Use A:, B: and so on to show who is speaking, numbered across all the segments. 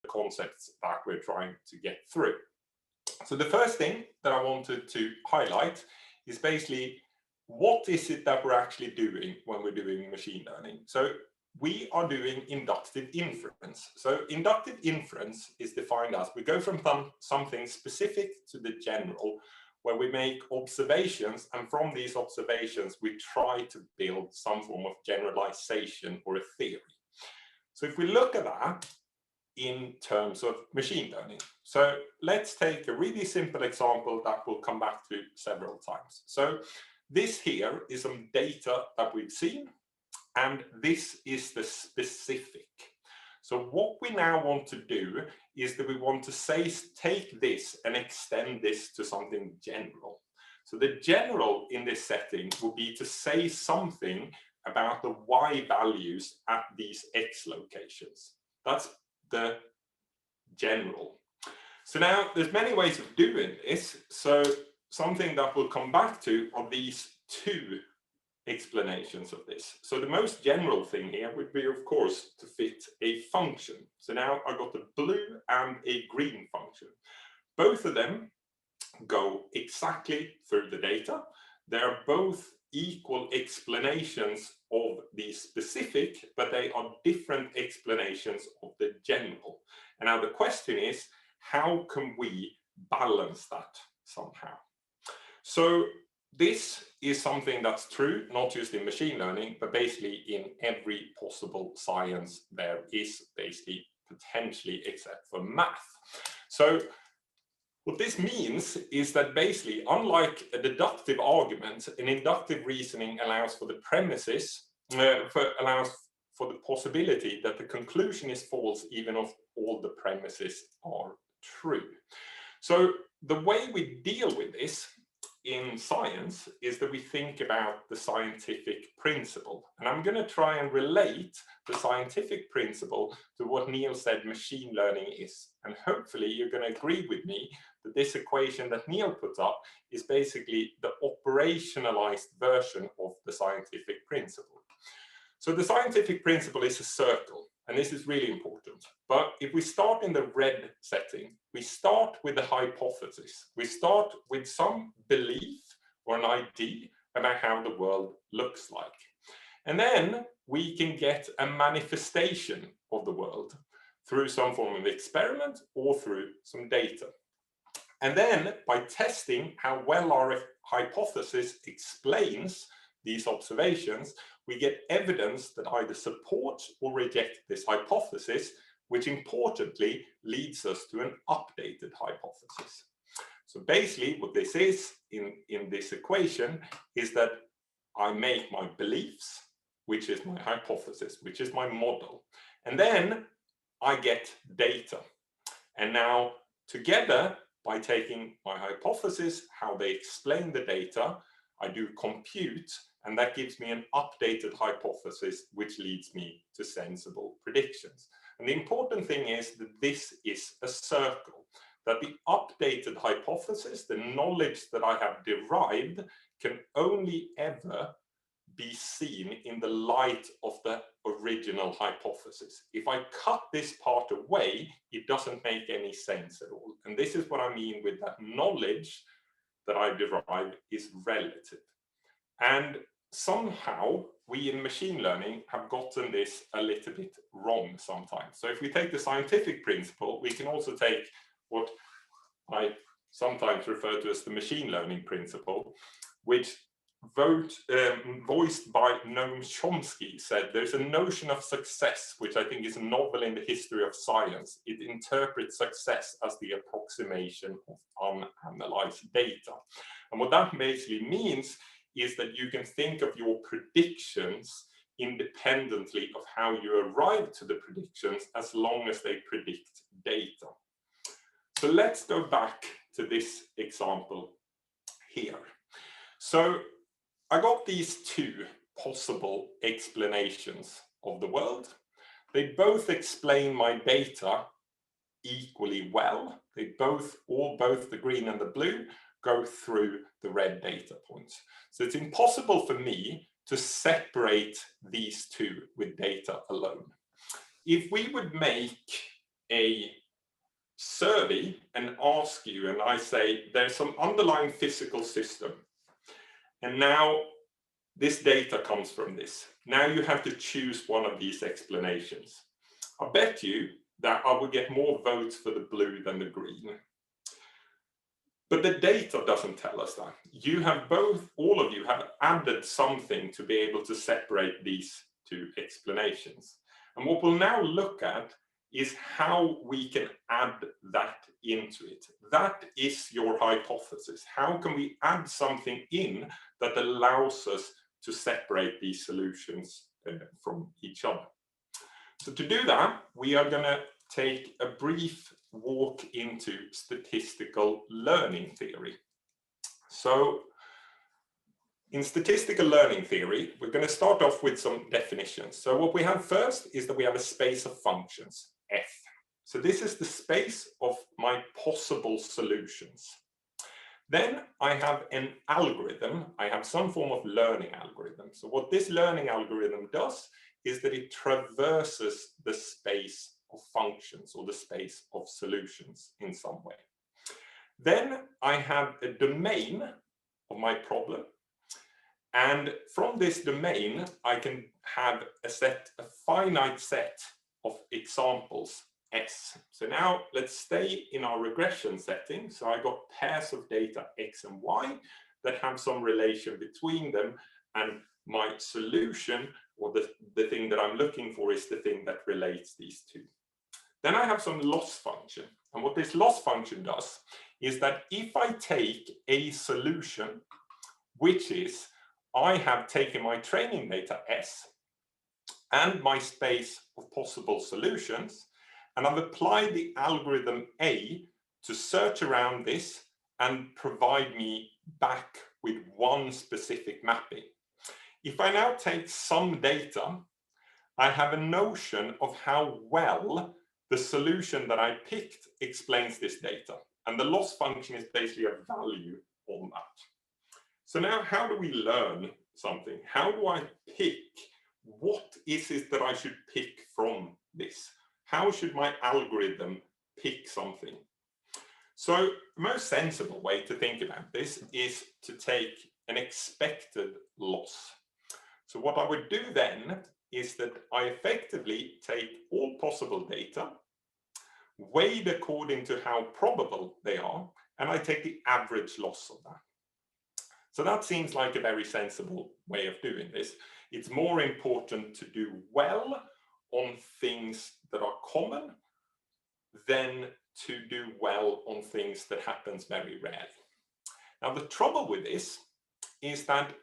A: concepts that we're trying to get through. So the first thing that I wanted to highlight is basically what is it that we're actually doing when we're doing machine learning. So we are doing inductive inference. So inductive inference is defined as we go from something specific to the general, where we make observations, and from these observations we try to build some form of generalization or a theory. So if we look at that in terms of machine learning, so let's take a really simple example that we'll come back to several times. So this here is some data that we've seen, and this is the specific. So what we now want to do is that we want to take this and extend this to something general. So the general in this setting will be to say something about the y values at these x locations. That's the general. So now there's many ways of doing this. So something that we'll come back to are these two explanations of this. So the most general thing here would be, of course, to fit a function. So now I've got a blue and a green function. Both of them go exactly through the data. They're both equal explanations of the specific, but they are different explanations of the general. And now the question is, how can we balance that somehow? So this is something that's true, not just in machine learning, but basically in every possible science there is, basically potentially except for math. So what this means is that basically, unlike a deductive argument, an inductive reasoning allows for the premises, allows for the possibility that the conclusion is false even if all the premises are true. So the way we deal with this in science is that we think about the scientific principle. And I'm going to try and relate the scientific principle to what Neil said machine learning is. And hopefully you're going to agree with me that this equation that Neil put up is basically the operationalized version of the scientific principle. So the scientific principle is a circle, and this is really important. But if we start in the red setting, we start with the hypothesis. We start with some belief or an idea about how the world looks like. And then we can get a manifestation of the world through some form of experiment or through some data. And then by testing how well our hypothesis explains these observations, we get evidence that either supports or rejects this hypothesis, which importantly leads us to an updated hypothesis. So basically what this is in this equation is that I make my beliefs, which is my hypothesis, which is my model. And then I get data. And now together, by taking my hypothesis, how they explain the data, I do compute, and that gives me an updated hypothesis, which leads me to sensible predictions. And the important thing is that this is a circle, that the updated hypothesis, the knowledge that I have derived, can only ever be seen in the light of the original hypothesis. If I cut this part away, it doesn't make any sense at all. And this is what I mean with that knowledge that I derive is relative. And somehow we in machine learning have gotten this a little bit wrong sometimes. So if we take the scientific principle, we can also take what I sometimes refer to as the machine learning principle, which voiced by Noam Chomsky said, there's a notion of success, which I think is novel in the history of science. It interprets success as the approximation of unanalyzed data. And what that basically means is that you can think of your predictions independently of how you arrive to the predictions as long as they predict data. So let's go back to this example here. So I got these two possible explanations of the world. They both explain my data equally well. They both the green and the blue, go through the red data points. So it's impossible for me to separate these two with data alone. If we would make a survey and ask you, and I say, there's some underlying physical system, and now this data comes from this. Now you have to choose one of these explanations. I bet you that I would get more votes for the blue than the green. But the data doesn't tell us that. You have both, all of you have added something to be able to separate these two explanations. And what we'll now look at is how we can add that into it. That is your hypothesis. How can we add something in that allows us to separate these solutions from each other? So to do that, we are going to take a brief walk into statistical learning theory. So in statistical learning theory, we're going to start off with some definitions. So what we have first is that we have a space of functions, F. So this is the space of my possible solutions. Then I have an algorithm. I have some form of learning algorithm. So what this learning algorithm does is that it traverses the space of functions or the space of solutions in some way. Then I have a domain of my problem. And from this domain, I can have a finite set of examples, S. So now let's stay in our regression setting. So I got pairs of data X and Y that have some relation between them, and my solution, or the thing that I'm looking for, is the thing that relates these two. Then I have some loss function. And what this loss function does is that if I take a solution, which is I have taken my training data S and my space of possible solutions, and I've applied the algorithm A to search around this and provide me back with one specific mapping. If I now take some data, I have a notion of how well the solution that I picked explains this data. And the loss function is basically a value on that. So now how do we learn something? How do I pick what is it that I should pick from this? How should my algorithm pick something? So the most sensible way to think about this is to take an expected loss. So what I would do then is that I effectively take all possible data, weighed according to how probable they are, and I take the average loss of that. So that seems like a very sensible way of doing this. It's more important to do well on things that are common than to do well on things that happens very rarely. Now the trouble with this is that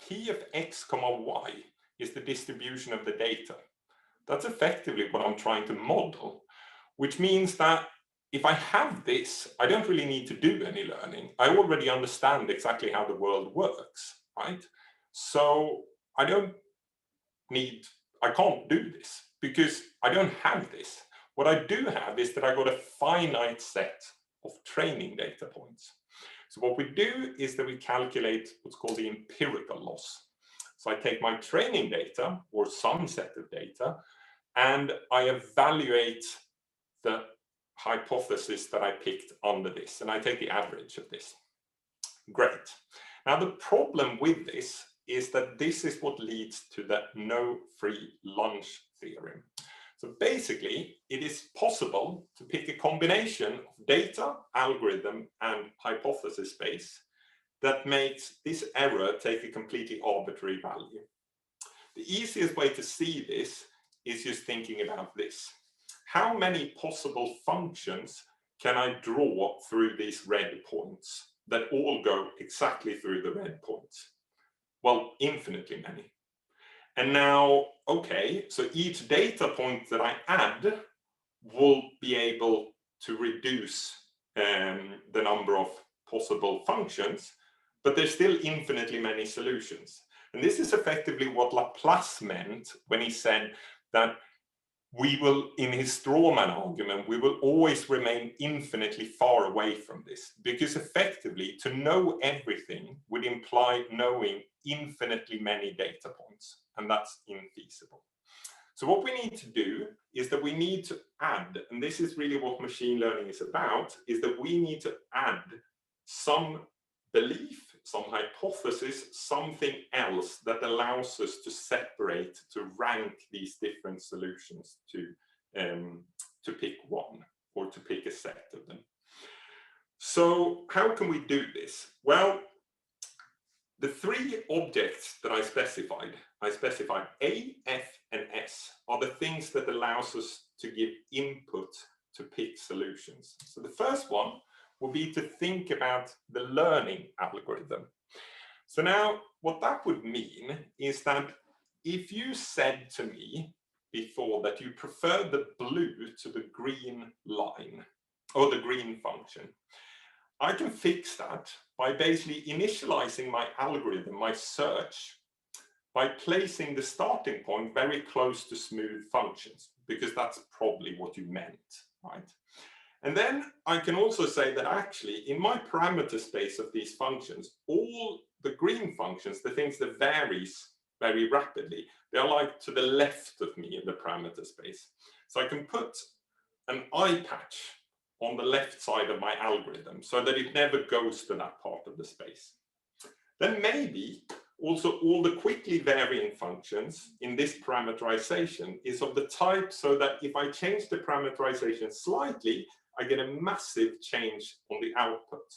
A: P of X, Y is the distribution of the data. That's effectively what I'm trying to model, which means that if I have this, I don't really need to do any learning. I already understand exactly how the world works, right? So I can't do this because I don't have this. What I do have is that I got a finite set of training data points. So what we do is that we calculate what's called the empirical loss. So I take my training data or some set of data and I evaluate the hypothesis that I picked under this, and I take the average of this. Great. Now the problem with this is that this is what leads to the no free lunch theorem. So basically, it is possible to pick a combination of data, algorithm, and hypothesis space that makes this error take a completely arbitrary value. The easiest way to see this is just thinking about this. How many possible functions can I draw through these red points that all go exactly through the red points? Well, infinitely many. And now, okay, so each data point that I add will be able to reduce the number of possible functions, but there's still infinitely many solutions. And this is effectively what Laplace meant when he said that we will, in his strawman argument, we will always remain infinitely far away from this, because effectively to know everything would imply knowing infinitely many data points, and that's infeasible. So what we need to do is that we need to add, and this is really what machine learning is about, is that we need to add some belief, some hypothesis, something else that allows us to separate, to rank these different solutions, to pick one or to pick a set of them. So how can we do this? Well, the three objects that I specified A, F, and S, are the things that allows us to give input to pick solutions. So the first one will be to think about the learning algorithm. So now what that would mean is that if you said to me before that you prefer the blue to the green line or the green function, I can fix that by basically initializing my algorithm, my search, by placing the starting point very close to smooth functions, because that's probably what you meant, right? And then I can also say that actually in my parameter space of these functions, all the green functions, the things that varies very rapidly, they are like to the left of me in the parameter space. So I can put an eye patch on the left side of my algorithm so that it never goes to that part of the space. Then maybe also all the quickly varying functions in this parameterization is of the type so that if I change the parameterization slightly, I get a massive change on the output.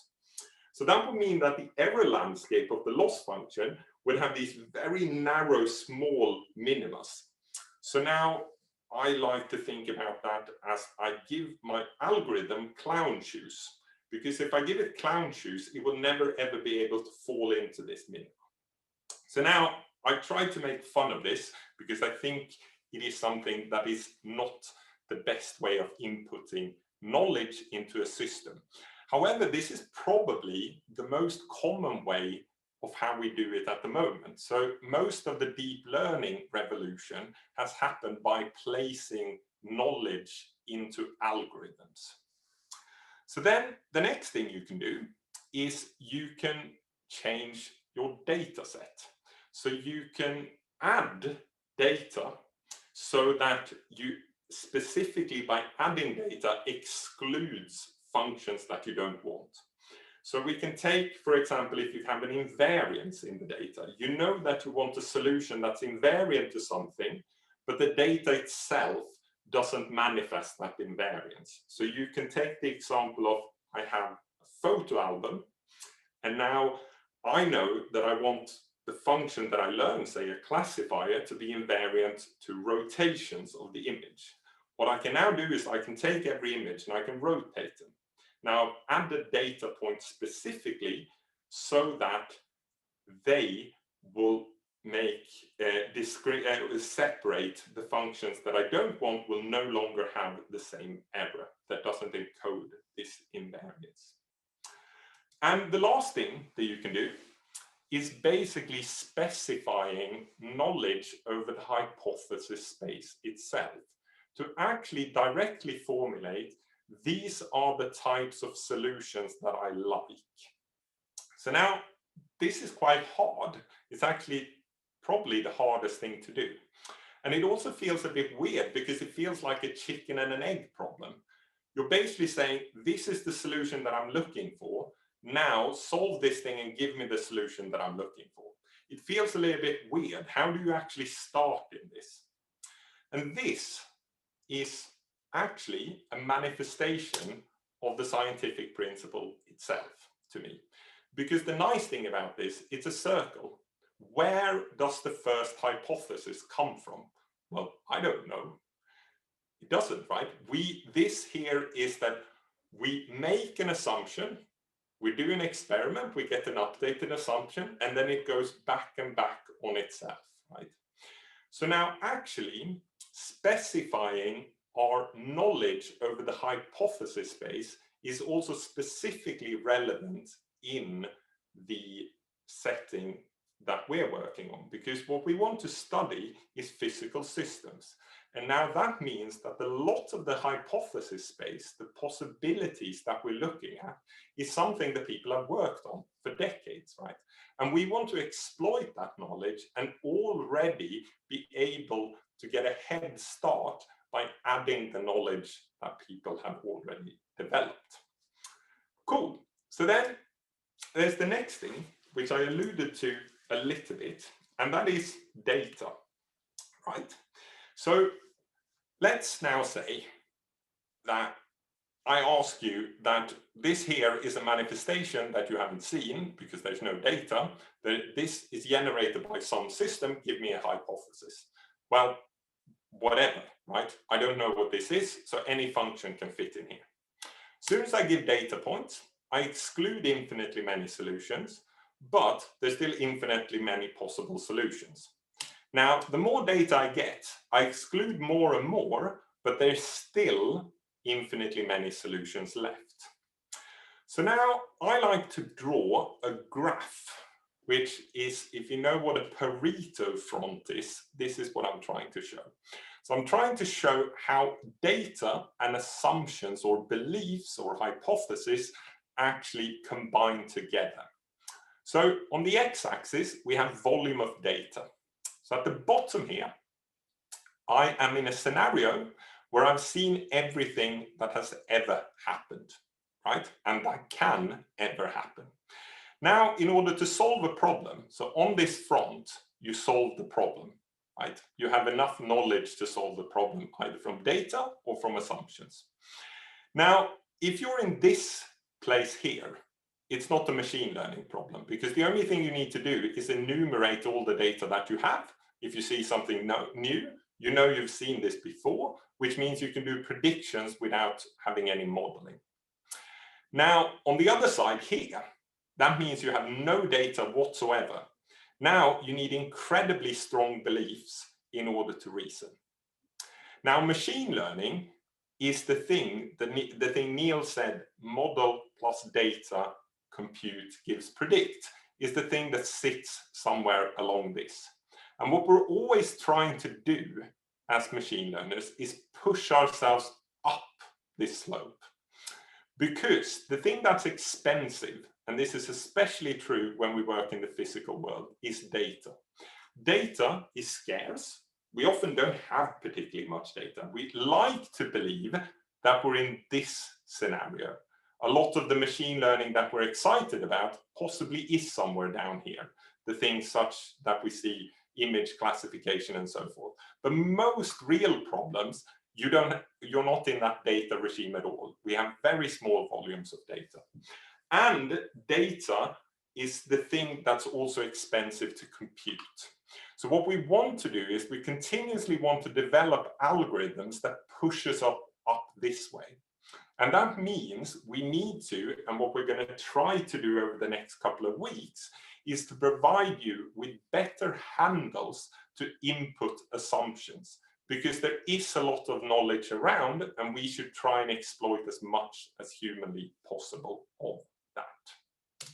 A: So that would mean that the error landscape of the loss function would have these very narrow, small minimas. So now I like to think about that as I give my algorithm clown shoes, because if I give it clown shoes, it will never ever be able to fall into this minima. So now I try to make fun of this because I think it is something that is not the best way of inputting knowledge into a system. However, this is probably the most common way of how we do it at the moment. So most of the deep learning revolution has happened by placing knowledge into algorithms. So then the next thing you can do is you can change your data set. So you can add data so that you specifically by adding data excludes functions that you don't want. So we can take, for example, if you have an invariance in the data, you know that you want a solution that's invariant to something, but the data itself doesn't manifest that invariance. So you can take the example of, I have a photo album, and now I know that I want the function that I learned, say a classifier, to be invariant to rotations of the image. What I can now do is I can take every image and I can rotate them. Now add the data point specifically so that they will make separate the functions that I don't want will no longer have the same error that doesn't encode this invariance. And the last thing that you can do is basically specifying knowledge over the hypothesis space itself to actually directly formulate these are the types of solutions that I like. So now this is quite hard. It's actually probably the hardest thing to do. And it also feels a bit weird because it feels like a chicken and an egg problem. You're basically saying, this is the solution that I'm looking for. Now solve this thing and give me the solution that I'm looking for. It feels a little bit weird. How do you actually start in this? And this is actually a manifestation of the scientific principle itself to me. Because the nice thing about this, it's a circle. Where does the first hypothesis come from? Well, I don't know. It doesn't, right? This here is that we make an assumption, we do an experiment, we get an updated assumption, and then it goes back and back on itself, right? So now actually specifying our knowledge over the hypothesis space is also specifically relevant in the setting that we're working on, because what we want to study is physical systems. And now that means that a lot of the hypothesis space, the possibilities that we're looking at, is something that people have worked on for decades, right? And we want to exploit that knowledge and already be able to get a head start by adding the knowledge that people have already developed. Cool. So then there's the next thing, which I alluded to a little bit, and that is data, right? So let's now say that I ask you that this here is a manifestation that you haven't seen because there's no data, that this is generated by some system, give me a hypothesis. Well, whatever, right? I don't know what this is, so any function can fit in here. As soon as I give data points, I exclude infinitely many solutions, but there's still infinitely many possible solutions. Now, the more data I get, I exclude more and more, but there's still infinitely many solutions left. So now I like to draw a graph, which is, if you know what a Pareto front is, this is what I'm trying to show. So I'm trying to show how data and assumptions or beliefs or hypotheses actually combine together. So on the x-axis, we have volume of data. So at the bottom here, I am in a scenario where I've seen everything that has ever happened, right? And that can ever happen. Now, in order to solve a problem, so on this front, you solve the problem, right? You have enough knowledge to solve the problem, either from data or from assumptions. Now, if you're in this place here, it's not a machine learning problem, because the only thing you need to do is enumerate all the data that you have. If you see something new, you know you've seen this before, which means you can do predictions without having any modeling. Now, on the other side here, that means you have no data whatsoever. Now you need incredibly strong beliefs in order to reason. Now, machine learning is the thing Neil said, model plus data compute gives predict, is the thing that sits somewhere along this. And what we're always trying to do as machine learners is push ourselves up this slope. Because the thing that's expensive, and this is especially true when we work in the physical world, is data. Data is scarce. We often don't have particularly much data. We like to believe that we're in this scenario. A lot of the machine learning that we're excited about possibly is somewhere down here. The things such that we see, image classification and so forth. But most real problems, you're not in that data regime at all. We have very small volumes of data. And data is the thing that's also expensive to compute. So what we want to do is we continuously want to develop algorithms that push us up this way. And that means we need to, and what we're going to try to do over the next couple of weeks, is to provide you with better handles to input assumptions, because there is a lot of knowledge around and we should try and exploit as much as humanly possible of that.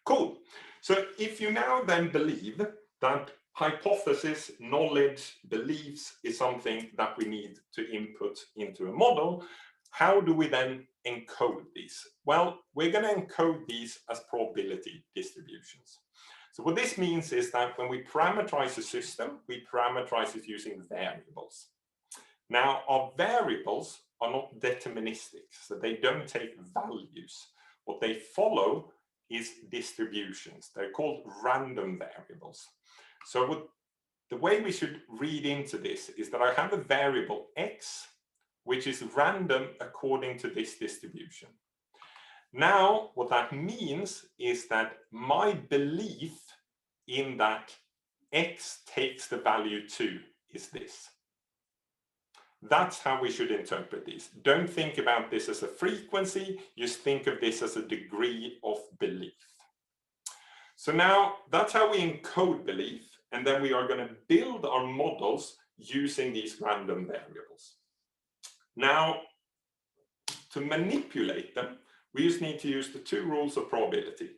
A: Cool. So if you now then believe that hypothesis, knowledge, beliefs is something that we need to input into a model, how do we then encode these? Well, we're going to encode these as probability distributions. So what this means is that when we parameterize a system, we parameterize it using variables. Now, our variables are not deterministic, so they don't take values. What they follow is distributions. They're called random variables. So the way we should read into this is that I have a variable x, which is random according to this distribution. Now, what that means is that my belief in that x takes the value 2 is this. That's how we should interpret these. Don't think about this as a frequency, just think of this as a degree of belief. So now that's how we encode belief, and then we are going to build our models using these random variables. Now, to manipulate them, we just need to use the two rules of probability.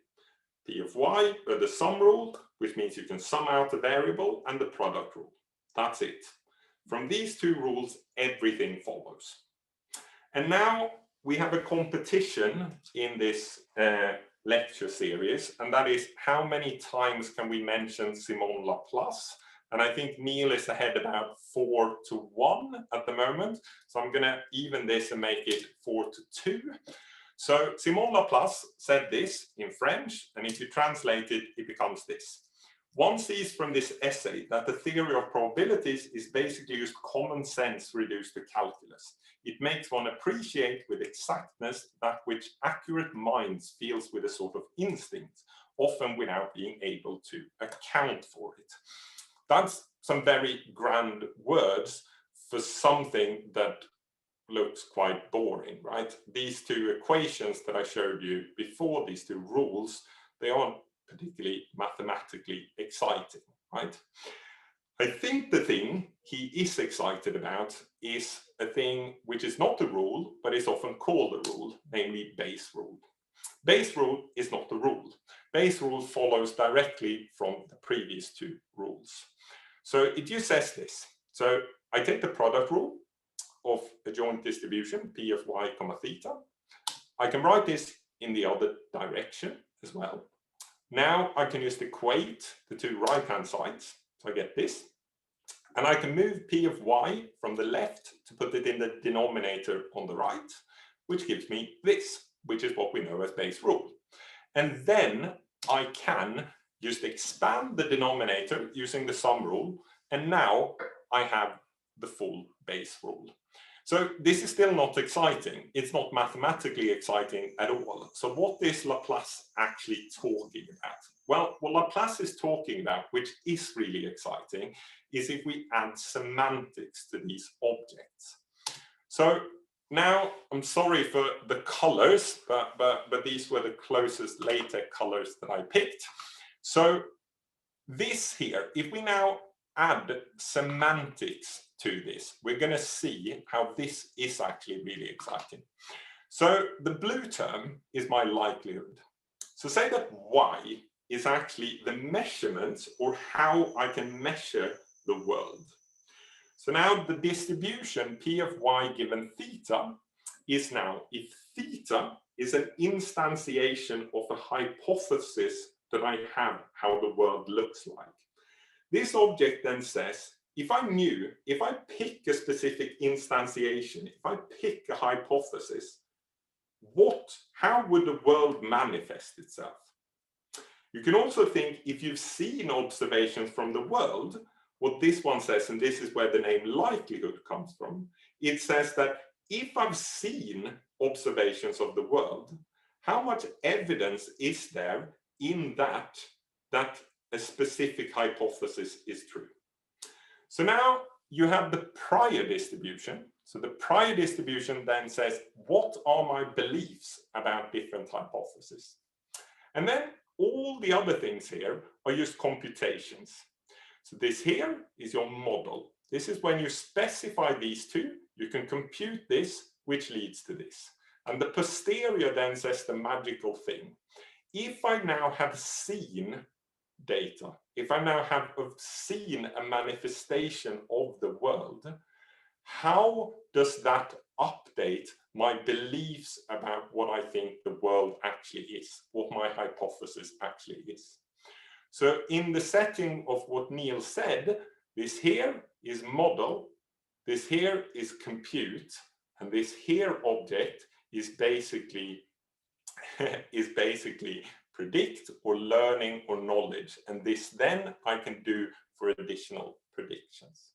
A: P of y, or the sum rule, which means you can sum out a variable, and the product rule. That's it. From these two rules, everything follows. And now we have a competition in this lecture series, and that is how many times can we mention Laplace, And I think Neil is ahead about 4-1 at the moment. So I'm going to even this and make it 4-2. So Simon Laplace said this in French, and if you translate it, it becomes this. One sees from this essay that the theory of probabilities is basically just common sense reduced to calculus. It makes one appreciate with exactness that which accurate minds feels with a sort of instinct, often without being able to account for it. That's some very grand words for something that looks quite boring, right? These two equations that I showed you before, these two rules, they aren't particularly mathematically exciting, right? I think the thing he is excited about is a thing which is not a rule, but is often called a rule, namely Bayes' rule. Bayes' rule is not a rule. Bayes' rule follows directly from the previous two rules. So it just says this. So I take the product rule of a joint distribution, P of y comma theta. I can write this in the other direction as well. Now I can just equate the two right-hand sides. So I get this. And I can move P of y from the left to put it in the denominator on the right, which gives me this, which is what we know as Bayes' rule. And then I can just expand the denominator using the sum rule. And now I have the full Bayes' rule. So this is still not exciting. It's not mathematically exciting at all. So what is Laplace actually talking about? Well, what Laplace is talking about, which is really exciting, is if we add semantics to these objects. So now, I'm sorry for the colors, but these were the closest LaTeX colors that I picked. So this here, if we now add semantics to this, we're going to see how this is actually really exciting. So the blue term is my likelihood. So say that y is actually the measurements or how I can measure the world. So now the distribution P of y given theta is now, if theta is an instantiation of a hypothesis that I have how the world looks like. This object then says, if I pick a specific instantiation, if I pick a hypothesis, how would the world manifest itself? You can also think, if you've seen observations from the world, what this one says, and this is where the name likelihood comes from, it says that if I've seen observations of the world, how much evidence is there in that a specific hypothesis is true? So now you have the prior distribution. So the prior distribution then says, what are my beliefs about different hypotheses? And then all the other things here are just computations. So this here is your model. This is when you specify these two, you can compute this, which leads to this. And the posterior then says the magical thing. If I now have seen data, if I now have seen a manifestation of the world, how does that update my beliefs about what I think the world actually is, what my hypothesis actually is? So in the setting of what Neil said, this here is model, this here is compute, and this here object is basically predict or learning or knowledge. And this then I can do for additional predictions.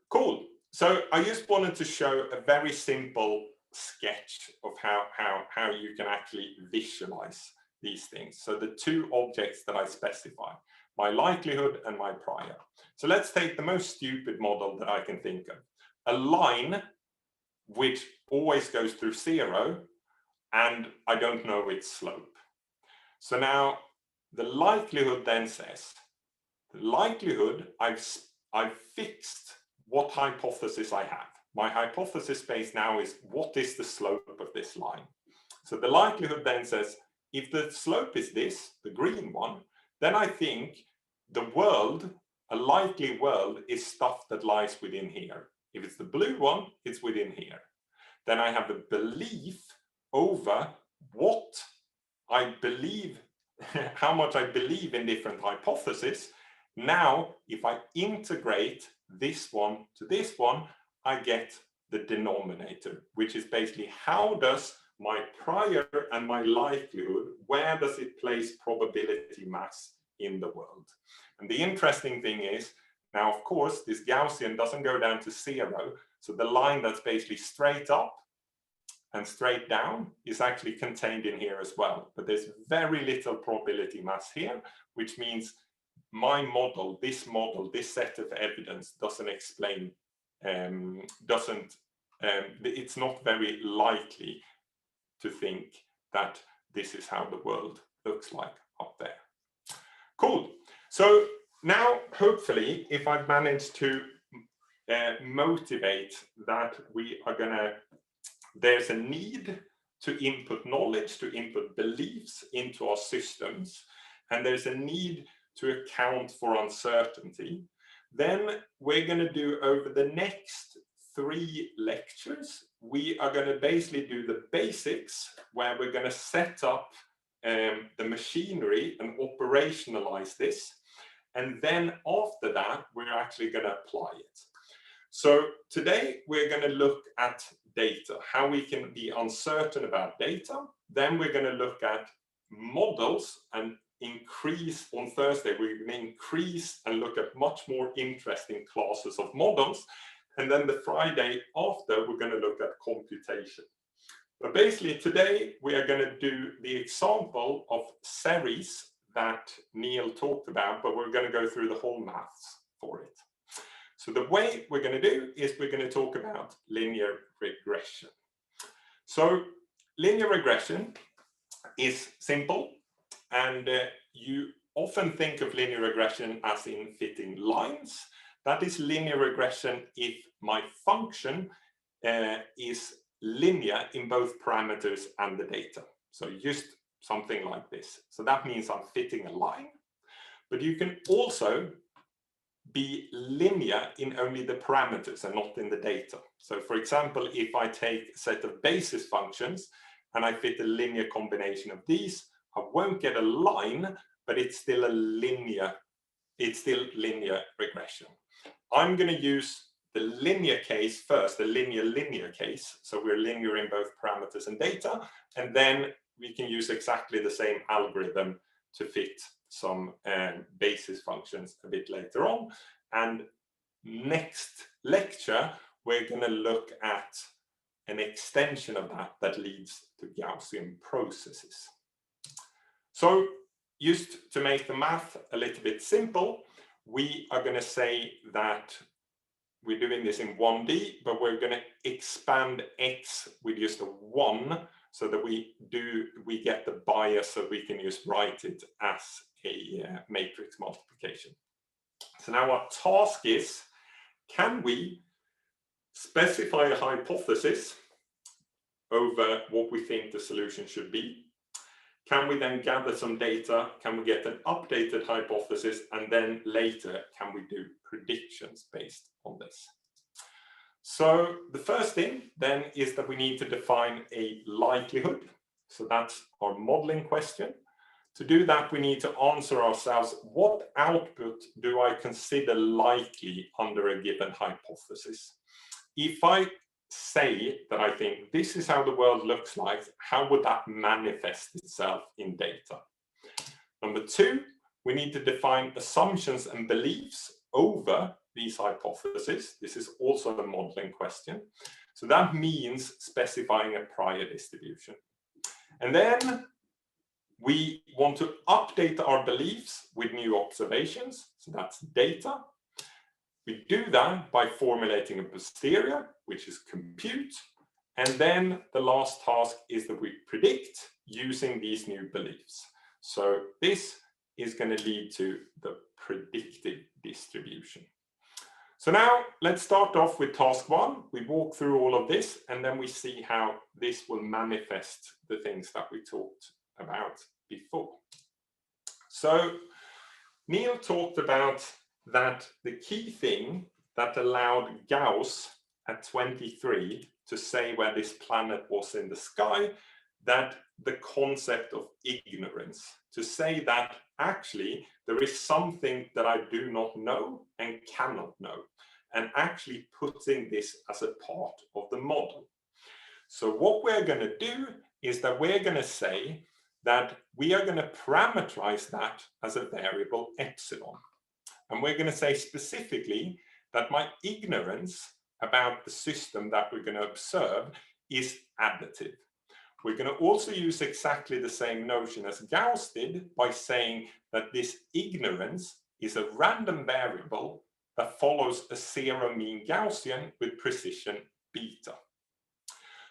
A: Cool. So I just wanted to show a very simple sketch of how you can actually visualize these things. So the two objects that I specify, my likelihood and my prior. So let's take the most stupid model that I can think of. A line which always goes through zero, and I don't know its slope. So now the likelihood then says, the likelihood, I've fixed what hypothesis I have. My hypothesis space now is, what is the slope of this line? So the likelihood then says, if the slope is this, the green one, then I think the world, a likely world, is stuff that lies within here. If it's the blue one, it's within here. Then I have the belief over what I believe, how much I believe in different hypotheses. Now, if I integrate this one to this one, I get the denominator, which is basically how does my prior and my likelihood, where does it place probability mass in the world? And the interesting thing is, now of course, this Gaussian doesn't go down to 0, so the line that's basically straight up and straight down is actually contained in here as well. But there's very little probability mass here, which means my model, this set of evidence doesn't explain, it's not very likely to think that this is how the world looks like up there. Cool. So now, hopefully, if I've managed to motivate that we are gonna, there's a need to input knowledge, to input beliefs into our systems, and there's a need to account for uncertainty, then we're going to do over the next 3 lectures, we are going to basically do the basics, where we're going to set up the machinery and operationalize this. And then after that, we're actually going to apply it. So today we're going to look at data, how we can be uncertain about data. Then we're going to look at models and increase. On Thursday, we're going to increase and look at much more interesting classes of models. And then the Friday after, we're going to look at computation. But basically today we are going to do the example of series that Neil talked about, but we're going to go through the whole maths for it. So the way we're going to do is we're going to talk about linear regression. So linear regression is simple, and you often think of linear regression as in fitting lines. That is linear regression if my function is linear in both parameters and the data. So just something like this. So that means I'm fitting a line, but you can also be linear in only the parameters and not in the data. So for example, if I take a set of basis functions and I fit a linear combination of these, I won't get a line, but it's still a linear, it's still linear regression. I'm going to use the linear case first, the linear case. So we're linear in both parameters and data, and then we can use exactly the same algorithm to fit some basis functions a bit later on. And next lecture, we're going to look at an extension of that leads to Gaussian processes. So just to make the math a little bit simple, we are going to say that we're doing this in 1D, but we're going to expand x with just a 1 so that we get the bias, so we can just write it as a matrix multiplication. So now our task is, can we specify a hypothesis over what we think the solution should be? Can we then gather some data? Can we get an updated hypothesis? And then later, can we do predictions based on this? So the first thing then is that we need to define a likelihood. So that's our modeling question. To do that, we need to answer ourselves, what output do I consider likely under a given hypothesis? If I say that I think this is how the world looks like, how would that manifest itself in data? Number 2, we need to define assumptions and beliefs over these hypotheses. This is also a modeling question. So that means specifying a prior distribution. And then we want to update our beliefs with new observations. So that's data. We do that by formulating a posterior, which is compute. And then the last task is that we predict using these new beliefs. So this is going to lead to the predictive distribution. So now let's start off with task 1. We walk through all of this, and then we see how this will manifest the things that we talked about before. So Neil talked about that the key thing that allowed Gauss at 23 to say where this planet was in the sky, that the concept of ignorance, to say that actually there is something that I do not know and cannot know, and actually putting this as a part of the model. So what we're going to do is that we're going to say that we are going to parameterize that as a variable epsilon. And we're going to say specifically that my ignorance about the system that we're going to observe is additive. We're going to also use exactly the same notion as Gauss did by saying that this ignorance is a random variable that follows a zero mean Gaussian with precision beta.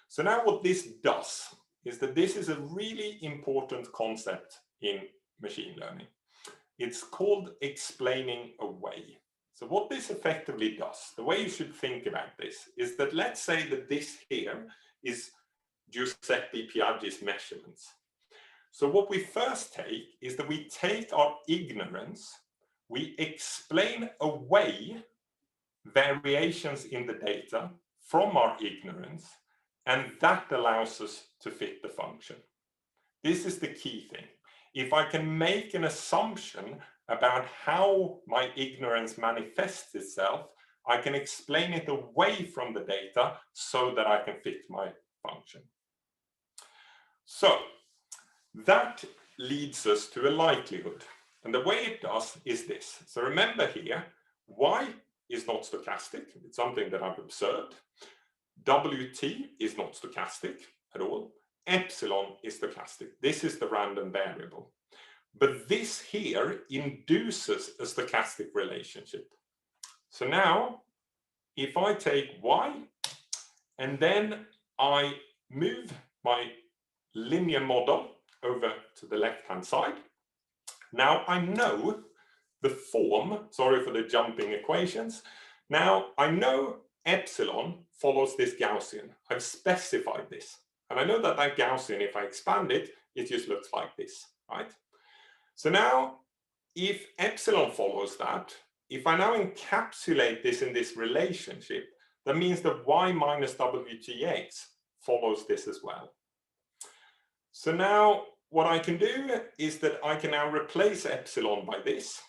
A: So now what this does is that this is a really important concept in machine learning. It's called explaining away. So what this effectively does, the way you should think about this, is that let's say that this here is Giuseppe Piaggi's measurements. So what we first take is that we take our ignorance, we explain away variations in the data from our ignorance, and that allows us to fit the function. This is the key thing. If I can make an assumption about how my ignorance manifests itself, I can explain it away from the data so that I can fit my function. So that leads us to a likelihood. And the way it does is this. So remember here, y is not stochastic. It's something that I've observed. Wt is not stochastic at all. Epsilon is stochastic. This is the random variable. But this here induces a stochastic relationship. So now, if I take y and then I move my linear model over to the left-hand side, now I know the form, sorry for the jumping equations, now I know epsilon follows this Gaussian. I've specified this. And I know that that Gaussian, if I expand it, it just looks like this, right? So now, if epsilon follows that, if I now encapsulate this in this relationship, that means that y minus wtx follows this as well. So now, what I can do is that I can now replace epsilon by this.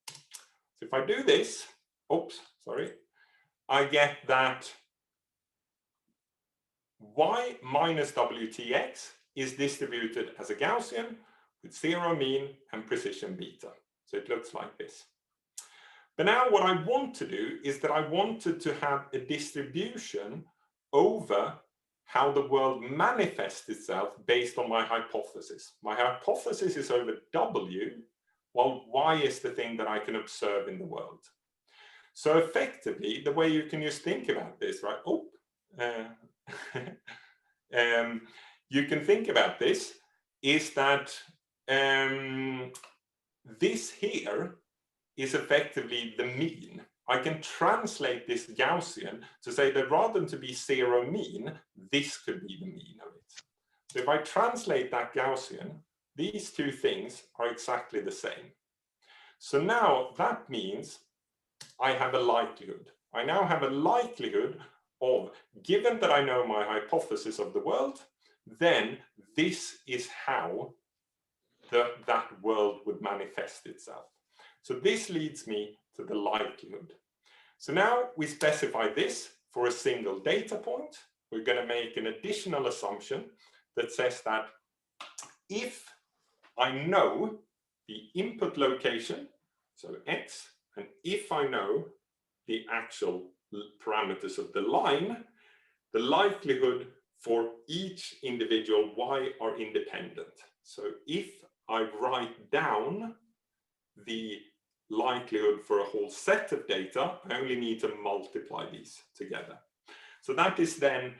A: So if I do this, oops, sorry, I get that y minus wtx is distributed as a Gaussian with zero mean and precision beta. So it looks like this. But now what I want to do is that I wanted to have a distribution over how the world manifests itself based on my hypothesis. My hypothesis is over w, while y is the thing that I can observe in the world. So effectively, the way you can just think about this, right? You can think about this is that this here is effectively the mean. I can translate this Gaussian to say that rather than to be zero mean, this could be the mean of it. So if I translate that Gaussian, these two things are exactly the same. So now that means I have a likelihood. I now have a likelihood of, given that I know my hypothesis of the world, then this is how that world would manifest itself. So this leads me to the likelihood. So now we specify this for a single data point. We're going to make an additional assumption that says that if I know the input location, so x, and if I know the actual parameters of the line, the likelihood for each individual y are independent. So if I write down the likelihood for a whole set of data, I only need to multiply these together. So that is then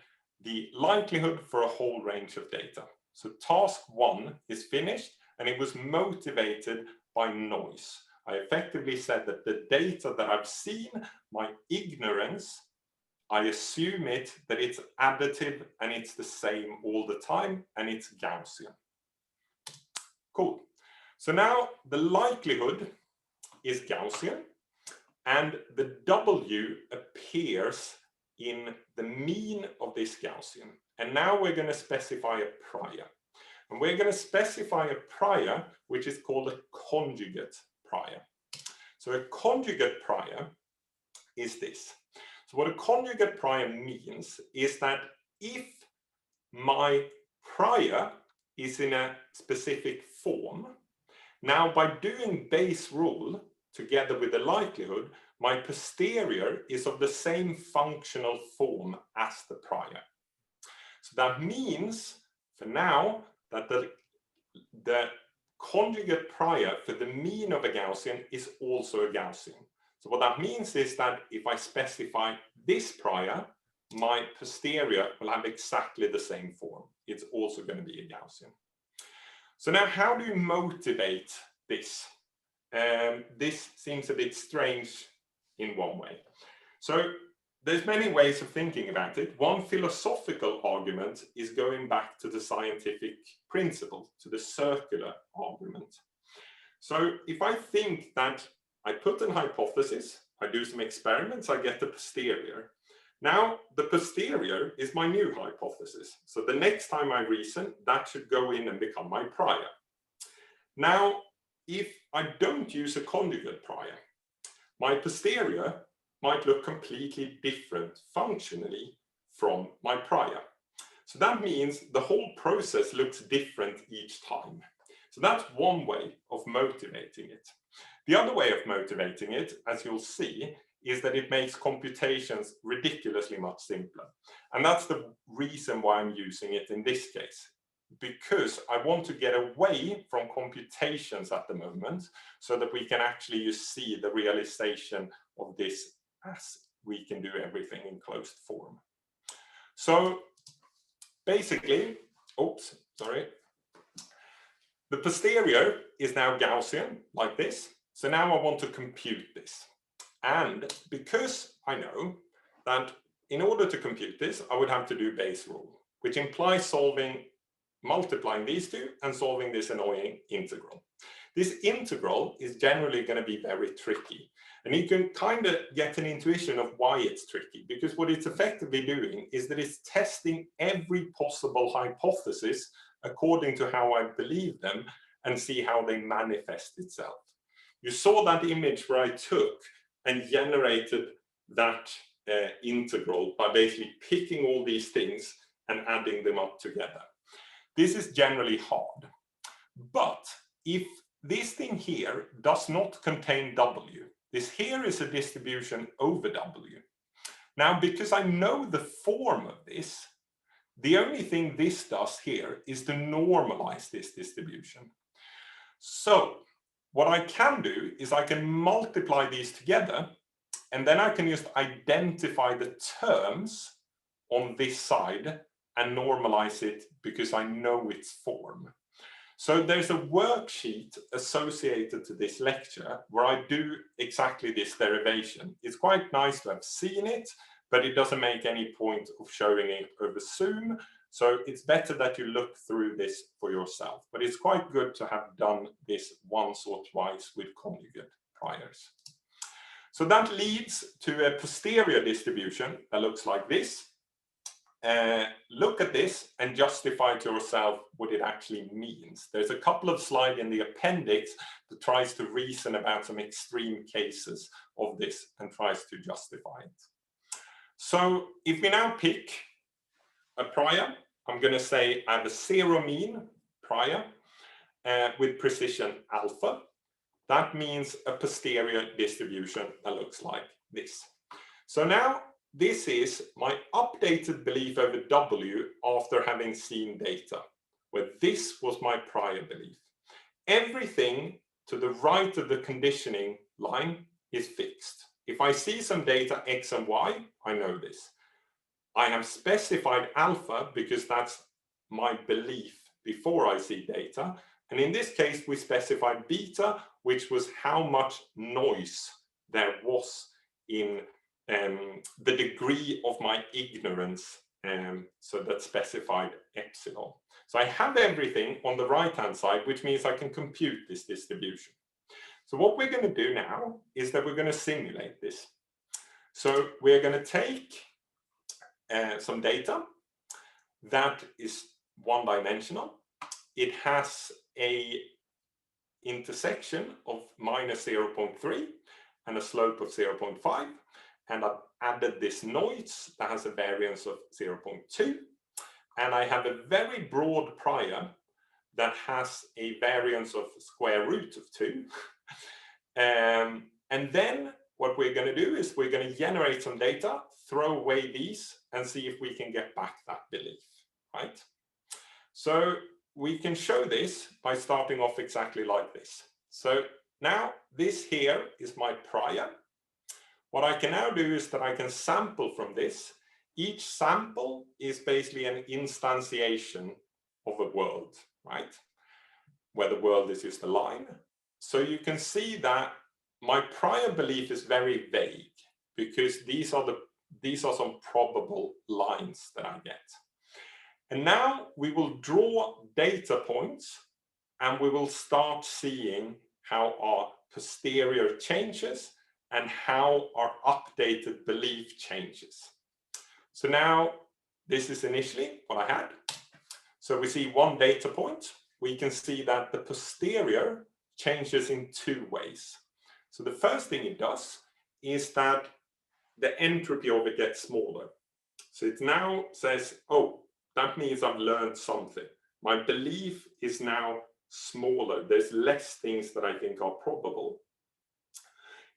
A: the likelihood for a whole range of data. So task 1 is finished, and it was motivated by noise. I effectively said that the data that I've seen, my ignorance, I assume that it's additive and it's the same all the time, and it's Gaussian. Cool. So now the likelihood is Gaussian, and the W appears in the mean of this Gaussian. And now we're going to specify a prior. And we're going to specify a prior, which is called a conjugate prior. So a conjugate prior is this. So what a conjugate prior means is that if my prior is in a specific form, now by doing Bayes' rule together with the likelihood, my posterior is of the same functional form as the prior. So that means for now that the conjugate prior for the mean of a Gaussian is also a Gaussian. So what that means is that if I specify this prior, my posterior will have exactly the same form. It's also going to be a Gaussian. So now how do you motivate this? This seems a bit strange in one way. So there's many ways of thinking about it. One philosophical argument is going back to the scientific principle, to the circular argument. So if I think that I put an hypothesis, I do some experiments, I get the posterior. Now the posterior is my new hypothesis. So the next time I reason, that should go in and become my prior. Now, if I don't use a conjugate prior, my posterior might look completely different functionally from my prior. So that means the whole process looks different each time. So that's one way of motivating it. The other way of motivating it, as you'll see, is that it makes computations ridiculously much simpler. And that's the reason why I'm using it in this case, because I want to get away from computations at the moment so that we can actually see the realization of this as we can do everything in closed form. So basically, the posterior is now Gaussian like this. So now I want to compute this. And because I know that in order to compute this, I would have to do Bayes' rule, which implies multiplying these two and solving this annoying integral. This integral is generally going to be very tricky. And you can kind of get an intuition of why it's tricky, because what it's effectively doing is that it's testing every possible hypothesis according to how I believe them and see how they manifest itself. You saw that image where I took and generated that integral by basically picking all these things and adding them up together. This is generally hard. But if this thing here does not contain W, this here is a distribution over W. Now, because I know the form of this, the only thing this does here is to normalize this distribution. So what I can do is I can multiply these together, and then I can just identify the terms on this side and normalize it because I know its form. So there's a worksheet associated to this lecture where I do exactly this derivation. It's quite nice to have seen it, but it doesn't make any point of showing it over Zoom. So it's better that you look through this for yourself. But it's quite good to have done this once or twice with conjugate priors. So that leads to a posterior distribution that looks like this. Look at this and justify to yourself what it actually means. There's a couple of slides in the appendix that tries to reason about some extreme cases of this and tries to justify it. So if we now pick a prior, I'm going to say I have a zero mean prior with precision alpha. That means a posterior distribution that looks like this. So now this is my updated belief over W after having seen data, where this was my prior belief. Everything to the right of the conditioning line is fixed. If I see some data X and Y, I know this. I have specified alpha because that's my belief before I see data. And in this case, we specified beta, which was how much noise there was in the degree of my ignorance, so that specified epsilon. So I have everything on the right-hand side, which means I can compute this distribution. So what we're going to do now is that we're going to simulate this. So we're going to take some data that is one-dimensional, it has a intersection of -0.3 and a slope of 0.5, and I've added this noise that has a variance of 0.2, and I have a very broad prior that has a variance of square root of 2. And then what we're going to do is we're going to generate some data, throw away these, and see if we can get back that belief, right? So we can show this by starting off exactly like this. So now this here is my prior. What I can now do is that I can sample from this. Each sample is basically an instantiation of a world, right? Where the world is just a line. So you can see that my prior belief is very vague, because these are some probable lines that I get. And now we will draw data points, and we will start seeing how our posterior changes and how our updated belief changes. So now this is initially what I had. So we see one data point. We can see that the posterior changes in 2 ways. So the first thing it does is that the entropy of it gets smaller. So it now says, oh, that means I've learned something. My belief is now smaller. There's less things that I think are probable.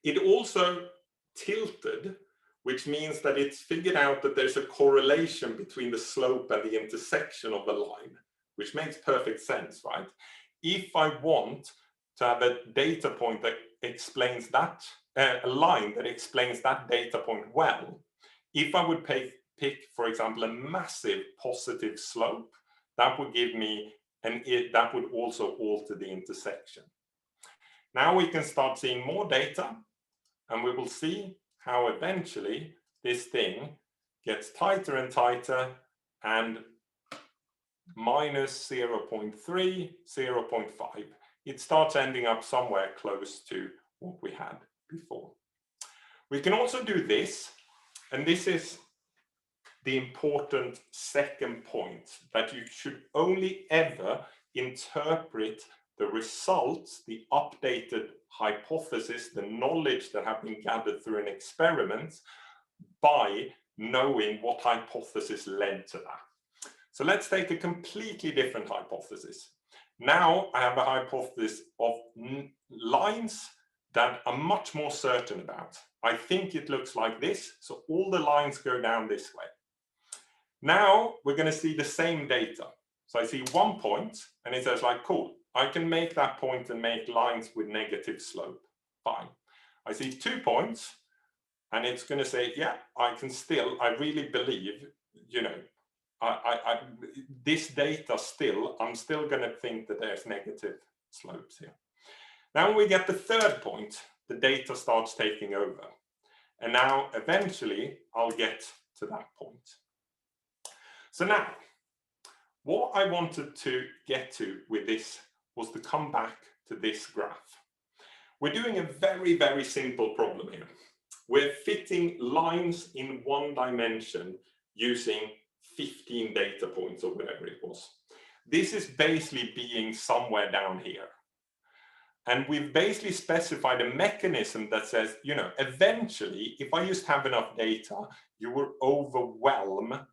A: It also tilted, which means that it's figured out that there's a correlation between the slope and the intersection of the line, which makes perfect sense, right? If I want to have a data point that explains that, a line that explains that data point well, if I would pick, for example, a massive positive slope, that would give me, that would also alter the intersection. Now we can start seeing more data, and we will see how eventually this thing gets tighter and tighter, and -0.3, 0.5. It starts ending up somewhere close to what we had before. We can also do this, and this is the important second point, that you should only ever interpret the results, the updated hypothesis, the knowledge that have been gathered through an experiment, by knowing what hypothesis led to that. So let's take a completely different hypothesis. Now I have a hypothesis of lines that I'm much more certain about. I think it looks like this, so all the lines go down this way. Now we're going to see the same data. So I see one point, and it says like, cool, I can make that point and make lines with negative slope. Fine. I see 2 points, and it's going to say, yeah, I really believe, you know, this data I'm still going to think that there's negative slopes here. Now when we get the 3rd point, the data starts taking over. And now eventually I'll get to that point. So now, what I wanted to get to with this was to come back to this graph. We're doing a very, very simple problem here. We're fitting lines in 1 dimension using 15 data points or whatever it was. This is basically being somewhere down here. And we've basically specified a mechanism that says, you know, eventually, if I just have enough data, you will overwhelm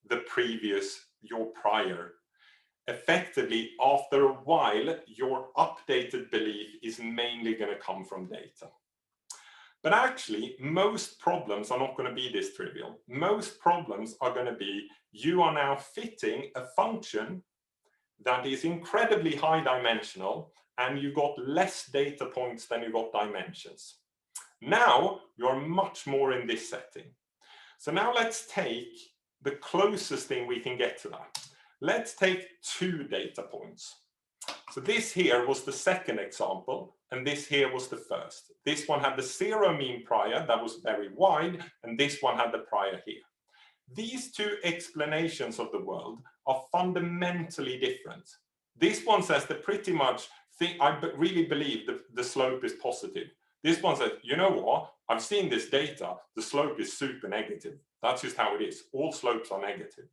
A: the previous, your prior. Effectively, after a while, your updated belief is mainly going to come from data. But actually, most problems are not going to be this trivial. Most problems are going to be, you are now fitting a function that is incredibly high dimensional, and you got less data points than you got dimensions. Now, you're much more in this setting. So now let's take the closest thing we can get to that. Let's take 2 data points. So this here was the second example, and this here was the first. This one had the 0 mean prior that was very wide, and this one had the prior here. These 2 explanations of the world are fundamentally different. This one says that pretty much, I really believe that the slope is positive. This one says, you know what, I've seen this data, the slope is super negative. That's just how it is. All slopes are negative.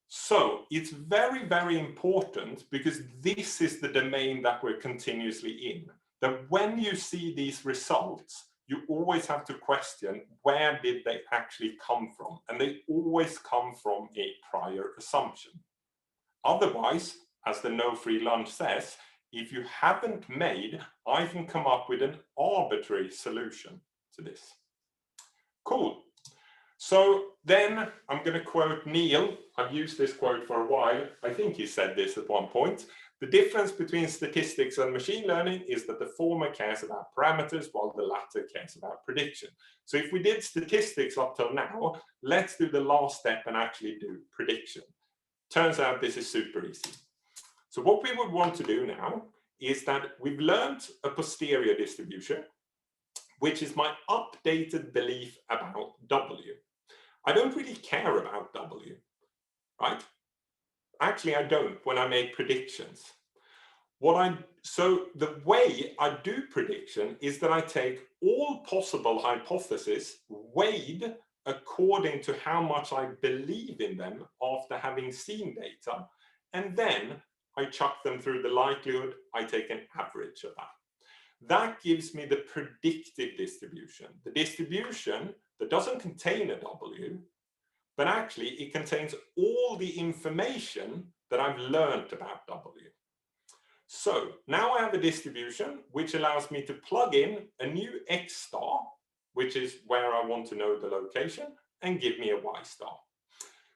A: So it's very, very important, because this is the domain that we're continuously in, that when you see these results, you always have to question, where did they actually come from? And they always come from a prior assumption. Otherwise, as the no free lunch says, if you haven't made, I can come up with an arbitrary solution to this. Cool. So then I'm going to quote Neil. I've used this quote for a while. I think he said this at one point. The difference between statistics and machine learning is that the former cares about parameters while the latter cares about prediction. So if we did statistics up till now, let's do the last step and actually do prediction. Turns out this is super easy. So what we would want to do now is that we've learned a posterior distribution, which is my updated belief about W. I don't really care about W, right? Actually, I don't when I make predictions. So the way I do prediction is that I take all possible hypotheses weighed according to how much I believe in them after having seen data, and then I chuck them through the likelihood. I take an average of that. That gives me the predictive distribution, the distribution that doesn't contain a W, but actually it contains all the information that I've learned about W. So now I have a distribution which allows me to plug in a new X star, which is where I want to know the location, and give me a Y star.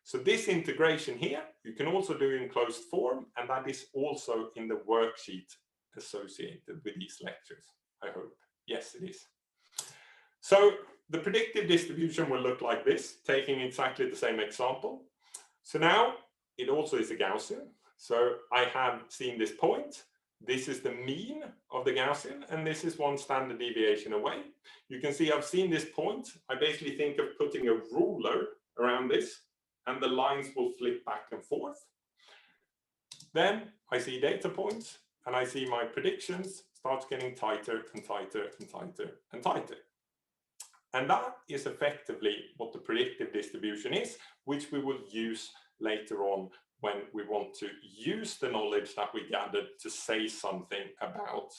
A: So this integration here, you can also do in closed form, and that is also in the worksheet associated with these lectures, I hope. Yes, it is. So the predictive distribution will look like this, taking exactly the same example. So now it also is a Gaussian. So I have seen this point. This is the mean of the Gaussian, and this is one standard deviation away. You can see I've seen this point. I basically think of putting a ruler around this, and the lines will flip back and forth. Then I see data points, and I see my predictions start getting tighter and tighter and tighter and tighter. And that is effectively what the predictive distribution is, which we will use later on when we want to use the knowledge that we gathered to say something about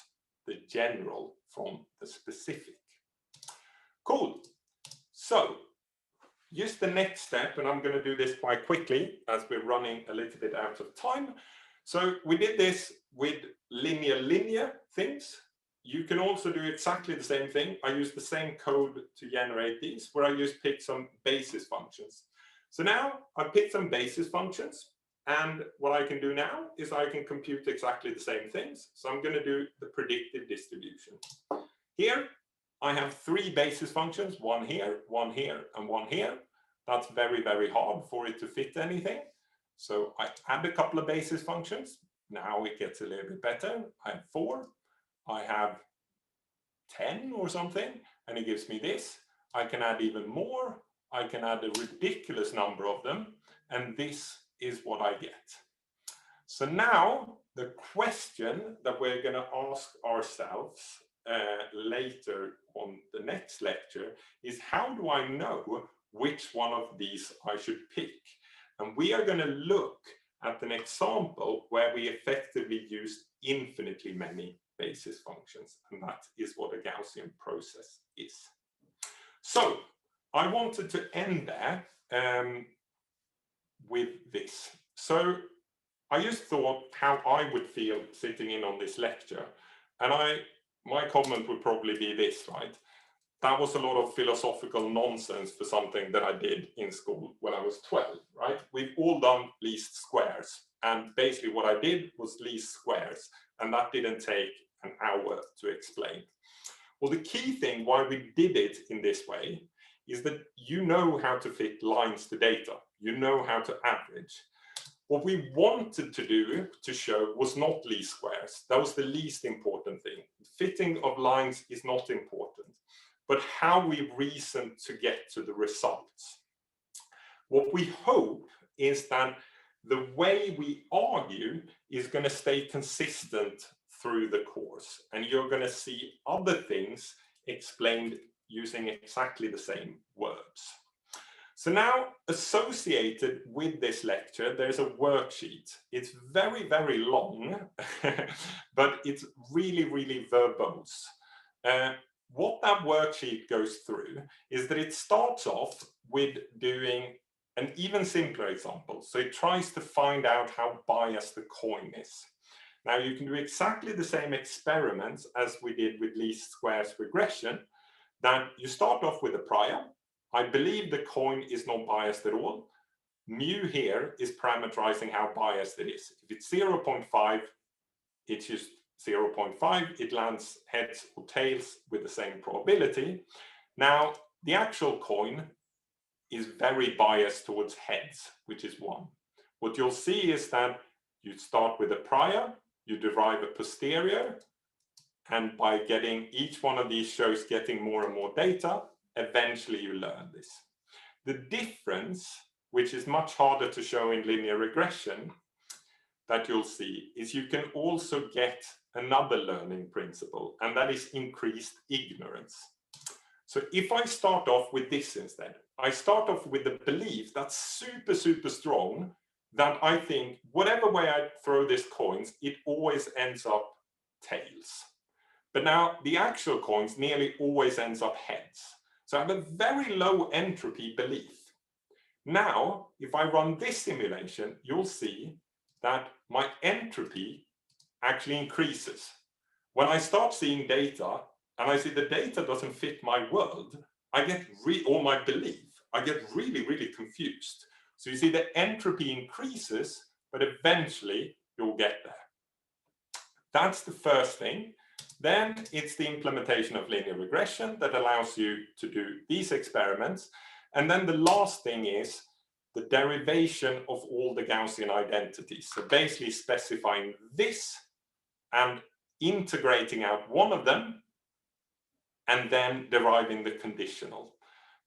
A: the general from the specific. Cool. So use the next step, and I'm going to do this quite quickly as we're running a little bit out of time. So we did this with linear things. You can also do exactly the same thing. I use the same code to generate these, where I just pick some basis functions. So now I've picked some basis functions, and what I can do now is I can compute exactly the same things. So I'm going to do the predictive distribution. Here I have three basis functions, one here, and one here. That's very, very hard for it to fit anything. So I add a couple of basis functions. Now it gets a little bit better. I have 4. I have 10 or something, and it gives me this. I can add even more. I can add a ridiculous number of them, and this is what I get. So now the question that we're going to ask ourselves later on the next lecture is, how do I know which one of these I should pick? And we are going to look at an example where we effectively use infinitely many basis functions, and that is what a Gaussian process is. So I wanted to end there with this. So I just thought how I would feel sitting in on this lecture, and my comment would probably be this, right? That was a lot of philosophical nonsense for something that I did in school when I was 12, right? We've all done least squares, and basically what I did was least squares, and that didn't take an hour to explain. Well, the key thing why we did it in this way is that you know how to fit lines to data, you know how to average. What we wanted to do to show was not least squares. That was the least important thing. Fitting of lines is not important, but how we reason to get to the results. What we hope is that the way we argue is going to stay consistent through the course, and you're going to see other things explained using exactly the same words. So now, associated with this lecture, there's a worksheet. It's very, very long, but it's really, really verbose. What that worksheet goes through is that it starts off with doing an even simpler example. So it tries to find out how biased the coin is. Now, you can do exactly the same experiments as we did with least squares regression, that you start off with a prior. I believe the coin is not biased at all. Mu here is parameterizing how biased it is. If it's 0.5, it's just 0.5. It lands heads or tails with the same probability. Now, the actual coin is very biased towards heads, which is 1. What you'll see is that you start with a prior, you derive a posterior, and by getting each one of these shows getting more and more data, eventually you learn this. The difference, which is much harder to show in linear regression, that you'll see is you can also get another learning principle, and that is increased ignorance. So if I start off with this instead, I start off with the belief that's super, super strong that I think whatever way I throw this coins, it always ends up tails. But now the actual coins nearly always ends up heads. So I have a very low entropy belief. Now, if I run this simulation, you'll see that my entropy actually increases. When I start seeing data and I see the data doesn't fit my world, I get or my belief, I get really, really confused. So you see the entropy increases, but eventually you'll get there. That's the first thing. Then it's the implementation of linear regression that allows you to do these experiments. And then the last thing is the derivation of all the Gaussian identities. So basically specifying this and integrating out one of them and then deriving the conditional.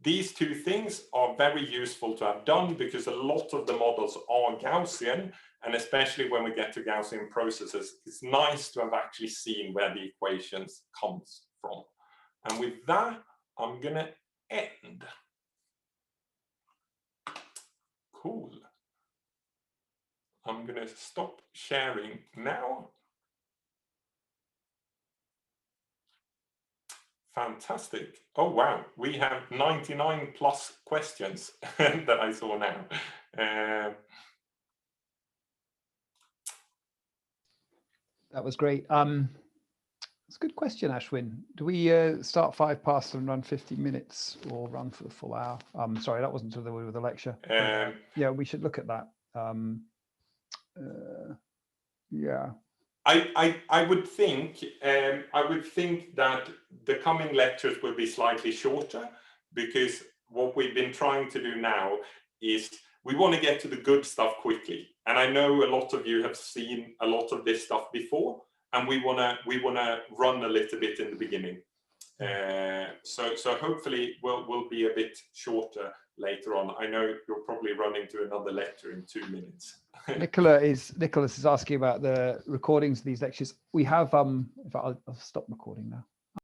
A: These two things are very useful to have done because a lot of the models are Gaussian, and especially when we get to Gaussian processes, it's nice to have actually seen where the equations comes from. And with that, I'm going to end. Cool. I'm going to stop sharing now. Fantastic. Oh, wow. We have 99 plus questions that I saw now.
B: That was great. It's a good question, Ashwin. Do we start 5 past and run 50 minutes or run for the full hour? Sorry, that wasn't to the way with the lecture. Yeah, we should look at that. Yeah.
A: I would think that the coming lectures will be slightly shorter, because what we've been trying to do now is we want to get to the good stuff quickly. And I know a lot of you have seen a lot of this stuff before, and we wanna run a little bit in the beginning. So hopefully we'll be a bit shorter later on. I know you're probably running to another lecture in 2 minutes.
B: Nicholas is asking about the recordings of these lectures. We have, in fact, I'll stop recording now.